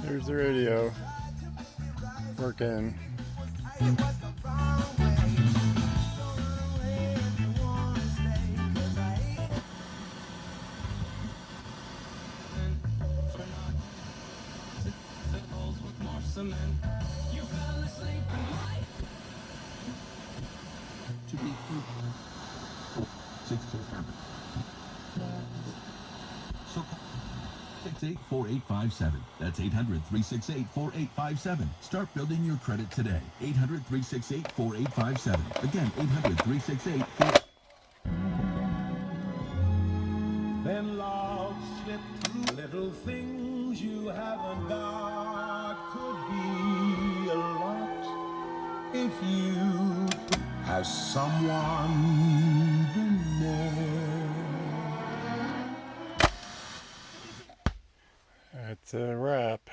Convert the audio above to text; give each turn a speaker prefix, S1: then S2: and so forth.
S1: There's the radio working.
S2: To be 6 so 868-4857. That's 800-368-4857. Start building your credit today. 800-368-4857. Again, 800-368-4857.
S3: Then love slipped through little things you haven't got. Could be a lot if you have someone been there.
S1: That's a wrap.